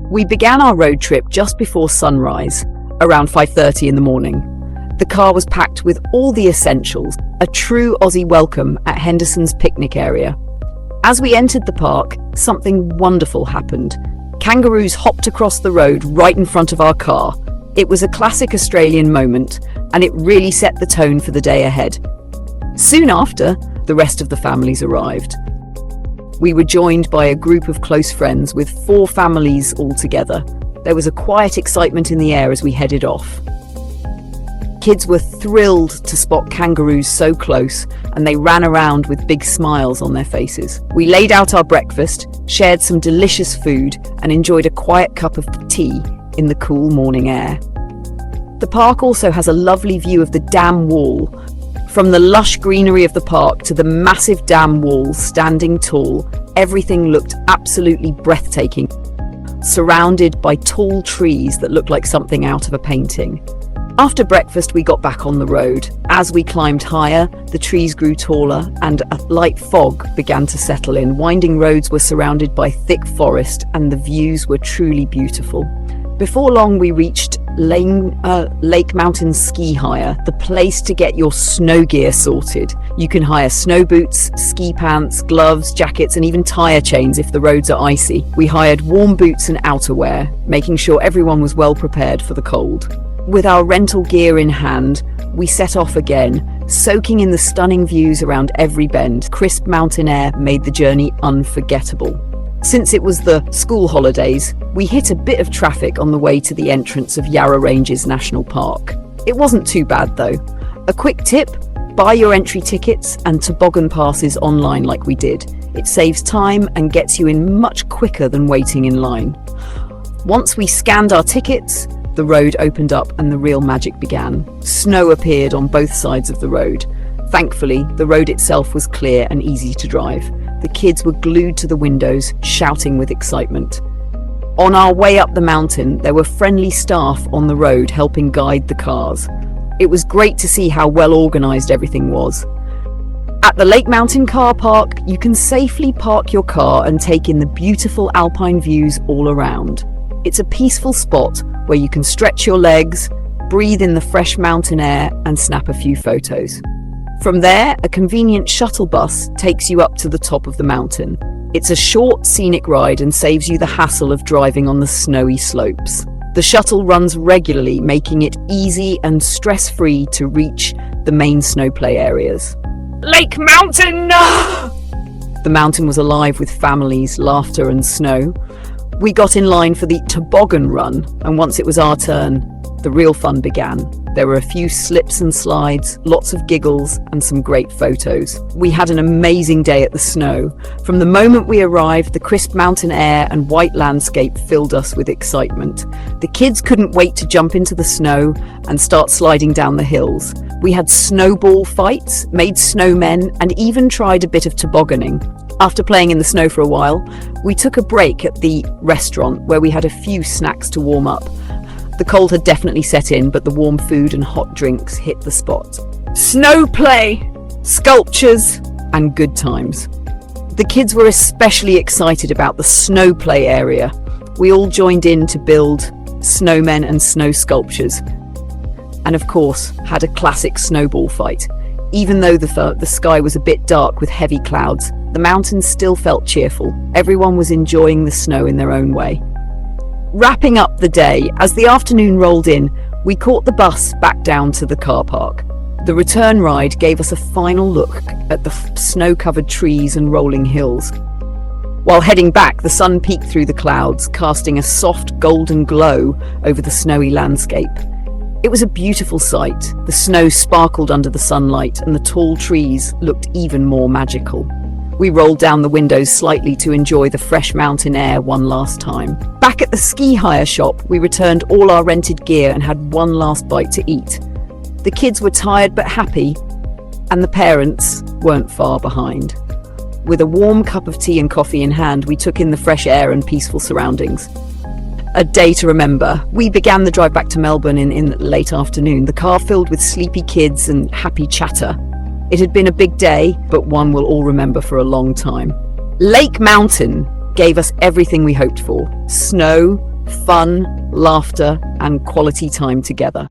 We began our road trip just before sunrise, around 5:30 in the morning. The car was packed with all the essentials, a true Aussie welcome at Henderson's picnic area. As we entered the park, something wonderful happened. Kangaroos hopped across the road right in front of our car. It was a classic Australian moment, and it really set the tone for the day ahead. Soon after, the rest of the families arrived. We were joined by a group of close friends with 4 families all together. There was a quiet excitement in the air as we headed off. Kids were thrilled to spot kangaroos so close, and they ran around with big smiles on their faces. We laid out our breakfast, shared some delicious food, and enjoyed a quiet cup of tea in the cool morning air. The park also has a lovely view of the dam wall. From the lush greenery of the park to the massive dam wall standing tall, everything looked absolutely breathtaking, surrounded by tall trees that looked like something out of a painting. After breakfast, we got back on the road. As we climbed higher, the trees grew taller and a light fog began to settle in. Winding roads were surrounded by thick forest and the views were truly beautiful. Before long, we reached Lake Mountain Ski Hire, the place to get your snow gear sorted. You can hire snow boots, ski pants, gloves, jackets, and even tire chains if the roads are icy. We hired warm boots and outerwear, making sure everyone was well prepared for the cold. With our rental gear in hand, we set off again, soaking in the stunning views around every bend. Crisp mountain air made the journey unforgettable. Since it was the school holidays, we hit a bit of traffic on the way to the entrance of Yarra Ranges National Park. It wasn't too bad though. A quick tip, buy your entry tickets and toboggan passes online like we did. It saves time and gets you in much quicker than waiting in line. Once we scanned our tickets, the road opened up and the real magic began. Snow appeared on both sides of the road. Thankfully, the road itself was clear and easy to drive. The kids were glued to the windows, shouting with excitement. On our way up the mountain, there were friendly staff on the road helping guide the cars. It was great to see how well organised everything was. At the Lake Mountain car park, you can safely park your car and take in the beautiful alpine views all around. It's a peaceful spot where you can stretch your legs, breathe in the fresh mountain air, and snap a few photos. From there, a convenient shuttle bus takes you up to the top of the mountain. It's a short, scenic ride and saves you the hassle of driving on the snowy slopes. The shuttle runs regularly, making it easy and stress-free to reach the main snow play areas. Lake Mountain! The mountain was alive with families, laughter and snow. We got in line for the toboggan run, and once it was our turn, the real fun began. There were a few slips and slides, lots of giggles, and some great photos. We had an amazing day at the snow. From the moment we arrived, the crisp mountain air and white landscape filled us with excitement. The kids couldn't wait to jump into the snow and start sliding down the hills. We had snowball fights, made snowmen, and even tried a bit of tobogganing. After playing in the snow for a while, we took a break at the restaurant where we had a few snacks to warm up. The cold had definitely set in, but the warm food and hot drinks hit the spot. Snow play, sculptures, and good times. The kids were especially excited about the snow play area. We all joined in to build snowmen and snow sculptures, and of course had a classic snowball fight. Even though the sky was a bit dark with heavy clouds, the mountains still felt cheerful. Everyone was enjoying the snow in their own way. Wrapping up the day, as the afternoon rolled in, we caught the bus back down to the car park. The return ride gave us a final look at the snow-covered trees and rolling hills. While heading back, the sun peeked through the clouds, casting a soft golden glow over the snowy landscape. It was a beautiful sight. The snow sparkled under the sunlight and the tall trees looked even more magical. We rolled down the windows slightly to enjoy the fresh mountain air one last time. Back at the ski hire shop, we returned all our rented gear and had one last bite to eat. The kids were tired but happy, and the parents weren't far behind. With a warm cup of tea and coffee in hand, we took in the fresh air and peaceful surroundings. A day to remember. We began the drive back to Melbourne in the late afternoon, the car filled with sleepy kids and happy chatter. It had been a big day, but one we'll all remember for a long time. Lake Mountain gave us everything we hoped for. Snow, fun, laughter, and quality time together.